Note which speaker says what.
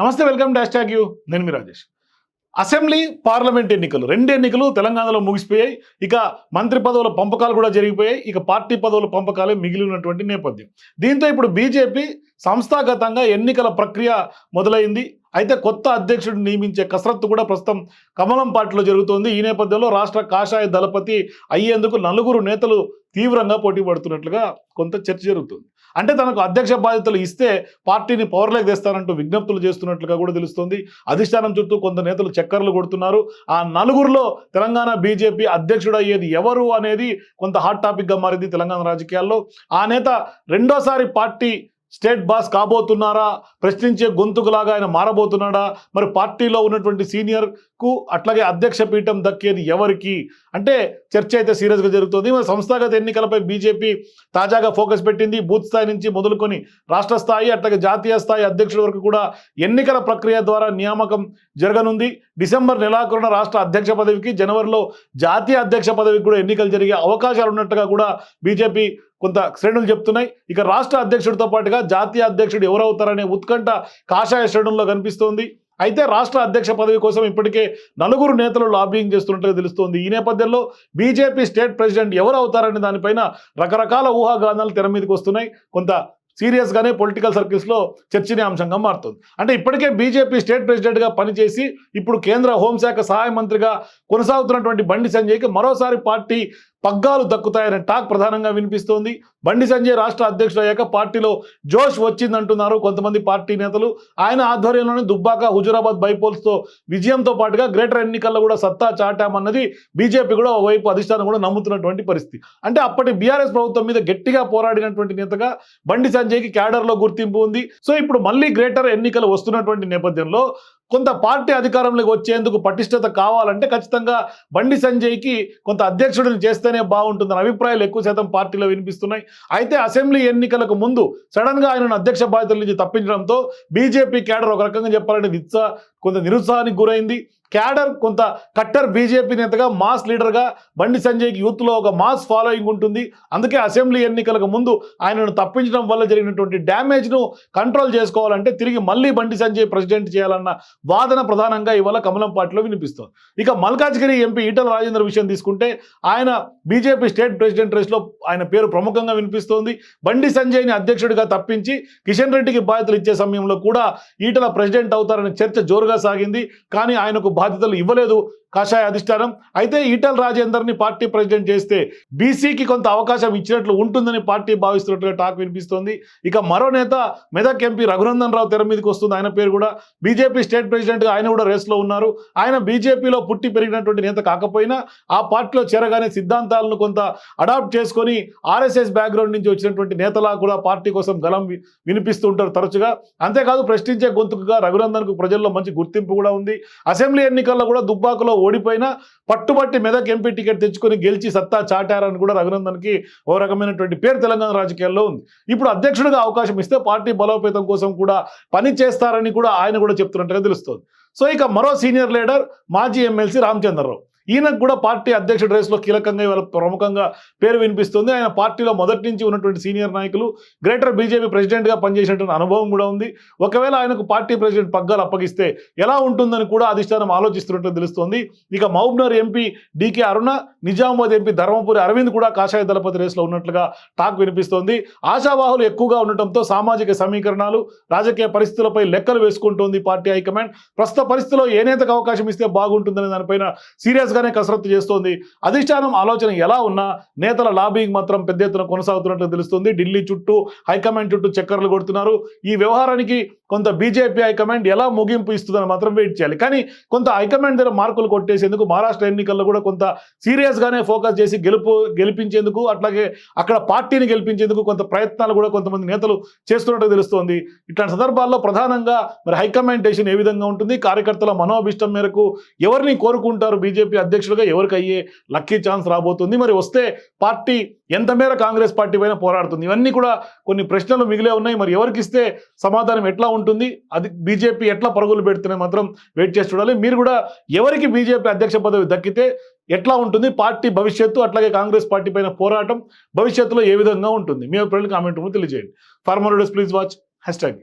Speaker 1: నమస్తే, welcome to hash tag you. నేను మీ Rajesh. Assembly parliament ఎన్నికలు, రెండు ఎన్నికలు తెలంగాణలో ముగిసిపోయాయి. ఇక మంత్రి పదవుల పంపకాలు కూడా జరిగిపోయాయి. ఇక పార్టీ పదవుల పంపకాలే మిగిలి ఉన్నటువంటి నేపథ్యం. దీంతో ఇప్పుడు బీజేపీ సంస్థాగతంగా ఎన్నికల ప్రక్రియ మొదలైంది. అయితే కొత్త అధ్యక్షుడిని నియమించే కసరత్తు కూడా ప్రస్తుతం కమలం పార్టీలో జరుగుతోంది. ఈ నేపథ్యంలో రాష్ట్ర కాషాయ దళపతి అయ్యేందుకు నలుగురు నేతలు తీవ్రంగా పోటీ పడుతున్నట్లుగా కొంత చర్చ జరుగుతుంది. అంటే తనకు అధ్యక్ష బాధ్యతలు ఇస్తే పార్టీని పవర్లోకి తెస్తానంటూ విజ్ఞప్తులు చేస్తున్నట్లుగా కూడా తెలుస్తోంది. అధిష్టానం చుట్టూ కొంత నేతలు చక్కర్లు కొడుతున్నారు. ఆ నలుగురిలో తెలంగాణ బీజేపీ అధ్యక్షుడు అయ్యేది ఎవరు అనేది కొంత హాట్ టాపిక్గా మారింది తెలంగాణ రాజకీయాల్లో. ఆ నేత రెండోసారి పార్టీ స్టేట్ బాస్ కాబోతున్నారా, ప్రశ్నించే గొంతుకులాగా ఆయన మారబోతున్నాడా, మరి పార్టీలో ఉన్నటువంటి సీనియర్కు అట్లాగే అధ్యక్ష పీఠం దక్కేది ఎవరికి అంటే చర్చ అయితే సీరియస్గా జరుగుతుంది. మరి సంస్థాగత ఎన్నికలపై బీజేపీ తాజాగా ఫోకస్ పెట్టింది. బూత్ స్థాయి నుంచి మొదలుకొని రాష్ట్ర స్థాయి అట్లాగే జాతీయ స్థాయి అధ్యక్షుల వరకు కూడా ఎన్నికల ప్రక్రియ ద్వారా నియామకం జరగనుంది. డిసెంబర్ నెలాఖరున రాష్ట్ర అధ్యక్ష పదవికి, జనవరిలో జాతీయ అధ్యక్ష పదవికి కూడా ఎన్నికలు జరిగే అవకాశాలు ఉన్నట్టుగా కూడా బీజేపీ కొంత శ్రేణులు చెప్తున్నాయి. ఇక రాష్ట్ర అధ్యక్షుడితో పాటుగా జాతీయ అధ్యక్షుడు ఎవరవుతారనే ఉత్కంఠ కాషాయ శ్రేణుల్లో కనిపిస్తోంది. అయితే రాష్ట్ర అధ్యక్ష పదవి కోసం ఇప్పటికే నలుగురు నేతలు లాబింగ్ చేస్తున్నట్టుగా తెలుస్తోంది. ఈ నేపథ్యంలో బీజేపీ స్టేట్ ప్రెసిడెంట్ ఎవరు అవుతారనే దానిపైన రకరకాల ఊహాగానాలు తెర మీదకి వస్తున్నాయి. కొంత సీరియస్గానే పొలిటికల్ సర్కిల్స్లో చర్చనీయాంశంగా మారుతుంది. అంటే ఇప్పటికే బీజేపీ స్టేట్ ప్రెసిడెంట్గా పనిచేసి ఇప్పుడు కేంద్ర హోంశాఖ సహాయ మంత్రిగా కొనసాగుతున్నటువంటి బండి సంజయ్కి మరోసారి పార్టీ పగ్గాలు దక్కుతాయనే టాక్ ప్రధానంగా వినిపిస్తోంది. బండి సంజయ్ రాష్ట్ర అధ్యక్షుడు అయ్యాక పార్టీలో జోష్ వచ్చిందంటున్నారు కొంతమంది పార్టీ నేతలు. ఆయన ఆధ్వర్యంలోని దుబ్బాక, హుజూరాబాద్ బైపోల్స్తో విజయంతో పాటుగా గ్రేటర్ ఎన్నికల్లో కూడా సత్తా చాటామన్నది బీజేపీ కూడా ఓవైపు అధిష్టానం కూడా నమ్ముతున్నటువంటి పరిస్థితి. అంటే అప్పటి బీఆర్ఎస్ ప్రభుత్వం మీద గట్టిగా పోరాడినటువంటి నేతగా బండి సంజయ్కి క్యాడర్లో గుర్తింపు ఉంది. సో ఇప్పుడు మళ్ళీ గ్రేటర్ ఎన్నికలు వస్తున్నటువంటి నేపథ్యంలో కొంత పార్టీ అధికారంలోకి వచ్చేందుకు పటిష్టత కావాలంటే ఖచ్చితంగా బండి సంజయ్కి కొంత అధ్యక్షుడిని చేస్తేనే బాగుంటుందన్న అభిప్రాయాలు ఎక్కువ శాతం పార్టీలో వినిపిస్తున్నాయి. అయితే అసెంబ్లీ ఎన్నికలకు ముందు సడన్గా ఆయనను అధ్యక్ష బాధ్యతల నుంచి తప్పించడంతో బీజేపీ క్యాడర్ ఒక రకంగా చెప్పాలంటే కొంత నిరుత్సాహానికి గురైంది. క్యాడర్ కొంత కట్టర్ బీజేపీ నేతగా, మాస్ లీడర్గా బండి సంజయ్కి యూత్లో ఒక మాస్ ఫాలోయింగ్ ఉంటుంది. అందుకే అసెంబ్లీ ఎన్నికలకు ముందు ఆయనను తప్పించడం వల్ల జరిగినటువంటి డ్యామేజ్ను కంట్రోల్ చేసుకోవాలంటే తిరిగి మళ్ళీ బండి సంజయ్ ప్రెసిడెంట్ చేయాలన్న వాదన ప్రధానంగా ఇవాళ కమలం పార్టీలో వినిపిస్తుంది. ఇక మల్కాజ్గిరి ఎంపీ ఈటల రాజేందర్ విషయం తీసుకుంటే ఆయన బీజేపీ స్టేట్ ప్రెసిడెంట్ రేస్లో ఆయన పేరు ప్రముఖంగా వినిపిస్తోంది. బండి సంజయ్ని అధ్యక్షుడిగా తప్పించి కిషన్ రెడ్డికి బాధ్యతలు ఇచ్చే సమయంలో కూడా ఈటల ప్రెసిడెంట్ అవుతారనే చర్చ జోరుగా సాగింది. కానీ ఆయనకు బాధ్యతలు ఇవ్వలేదు కాషాయ అధిష్టానం. అయితే ఈటల రాజేందర్ని పార్టీ ప్రెసిడెంట్ చేస్తే బీసీకి కొంత అవకాశం ఇచ్చినట్లు ఉంటుందని పార్టీ భావిస్తున్నట్టుగా టాక్ వినిపిస్తోంది. ఇక మరో నేత మెదక్ ఎంపీ రఘునందన్ రావు తెర మీదకి వస్తుంది. ఆయన పేరు కూడా బీజేపీ స్టేట్ ప్రెసిడెంట్గా ఆయన కూడా రేస్లో ఉన్నారు. ఆయన బీజేపీలో పుట్టి పెరిగినటువంటి నేత కాకపోయినా ఆ పార్టీలో చేరగానే సిద్ధాంతాలను కొంత అడాప్ట్ చేసుకొని ఆర్ఎస్ఎస్ బ్యాక్గ్రౌండ్ నుంచి వచ్చినటువంటి నేతలా కూడా పార్టీ కోసం గలం వినిపిస్తూ ఉంటారు తరచుగా. అంతేకాదు ప్రశ్నించే గొంతుకుగా రఘునందన్కు ప్రజల్లో మంచి గుర్తింపు కూడా ఉంది. అసెంబ్లీ ఎన్నికల్లో కూడా దుబ్బాకలో ఓడిపోయినా పట్టుబట్టి మెదక్ ఎంపీ టికెట్ తెచ్చుకొని గెలిచి సత్తా చాటారని కూడా రఘునందన్కి ఓ రకమైనటువంటి పేరు తెలంగాణ రాజకీయాల్లో ఉంది. ఇప్పుడు అధ్యక్షుడిగా అవకాశం ఇస్తే పార్టీ బలోపేతం కోసం కూడా పని చేస్తారని కూడా ఆయన కూడా చెప్తున్నట్టుగా తెలుస్తోంది. సో ఇక మరో సీనియర్ లీడర్ మాజీ ఎమ్మెల్సీ రామచంద్రరావు, ఈయనకు కూడా పార్టీ అధ్యక్షుడి రేసులో కీలకంగా ఇవాళ ప్రముఖంగా పేరు వినిపిస్తుంది. ఆయన పార్టీలో మొదటి నుంచి ఉన్నటువంటి సీనియర్ నాయకులు, గ్రేటర్ బీజేపీ ప్రెసిడెంట్గా పనిచేసినటువంటి అనుభవం కూడా ఉంది. ఒకవేళ ఆయనకు పార్టీ ప్రెసిడెంట్ పగ్గాలు అప్పగిస్తే ఎలా ఉంటుందని కూడా అధిష్టానం ఆలోచిస్తున్నట్టు తెలుస్తోంది. ఇక మహబూబ్నగర్ ఎంపీ డీకే అరుణ, నిజామాబాద్ ఎంపీ ధర్మపురి అరవింద్ కూడా కాషాయ దళపతి రేసులో ఉన్నట్లుగా టాక్ వినిపిస్తోంది. ఆశావాహులు ఎక్కువగా ఉండటంతో సామాజిక సమీకరణాలు, రాజకీయ పరిస్థితులపై లెక్కలు వేసుకుంటోంది పార్టీ హైకమాండ్. ప్రస్తుత పరిస్థితిలో ఏ నేతకు అవకాశం ఇస్తే బాగుంటుందనే దానిపైన సీరియస్గా కసరత్తు చేస్తోంది. అధిష్టానం ఆలోచన ఎలా ఉన్నా నేతల లాబింగ్ మాత్రం పెద్ద ఎత్తున కొనసాగుతున్నట్లు తెలుస్తుంది. ఢిల్లీ చుట్టూ హైకమాండ్ చుట్టూ చక్కర్లు కొడుతున్నారు. ఈ వ్యవహారానికి కొంత బీజేపీ హైకమాండ్ ఎలా ముగింపు ఇస్తుందని మాత్రం వెయిట్ చేయాలి. కానీ కొంత హైకమాండ్ దగ్గర మార్కులు కొట్టేసేందుకు మహారాష్ట్ర ఎన్నికల్లో కూడా కొంత సీరియస్గానే ఫోకస్ చేసి గెలిపించేందుకు అట్లాగే అక్కడ పార్టీని గెలిపించేందుకు కొంత ప్రయత్నాలు కూడా కొంతమంది నేతలు చేస్తున్నట్టు తెలుస్తోంది. ఇట్లాంటి సందర్భాల్లో ప్రధానంగా మరి హైకమాండ్ డెసిషన్ ఏ విధంగా ఉంటుంది, కార్యకర్తల మనోభిష్టం మేరకు ఎవరిని కోరుకుంటారు బీజేపీ అధ్యక్షుడిగా, ఎవరికి అయ్యే లక్కీ ఛాన్స్ రాబోతుంది, మరి వస్తే పార్టీ ఎంత మేర కాంగ్రెస్ పార్టీ పైన పోరాడుతుంది, ఇవన్నీ కూడా కొన్ని ప్రశ్నలు మిగిలే ఉన్నాయి. మరి ఎవరికి ఇస్తే సమాధానం ఎట్లా ఉంటుంది, అది బీజేపీ ఎట్లా పరుగులు పెడుతున్నాయి మాత్రం వెయిట్ చేసి చూడాలి. మీరు కూడా ఎవరికి బీజేపీ అధ్యక్ష పదవి దక్కితే ఎట్లా ఉంటుంది, పార్టీ భవిష్యత్తు అట్లాగే కాంగ్రెస్ పార్టీ పైన పోరాటం భవిష్యత్తులో ఏ విధంగా ఉంటుంది, మీ అభిప్రాయాలు కామెంట్ రూపంలో తెలియజేయండి. For more videos please watch hash tag.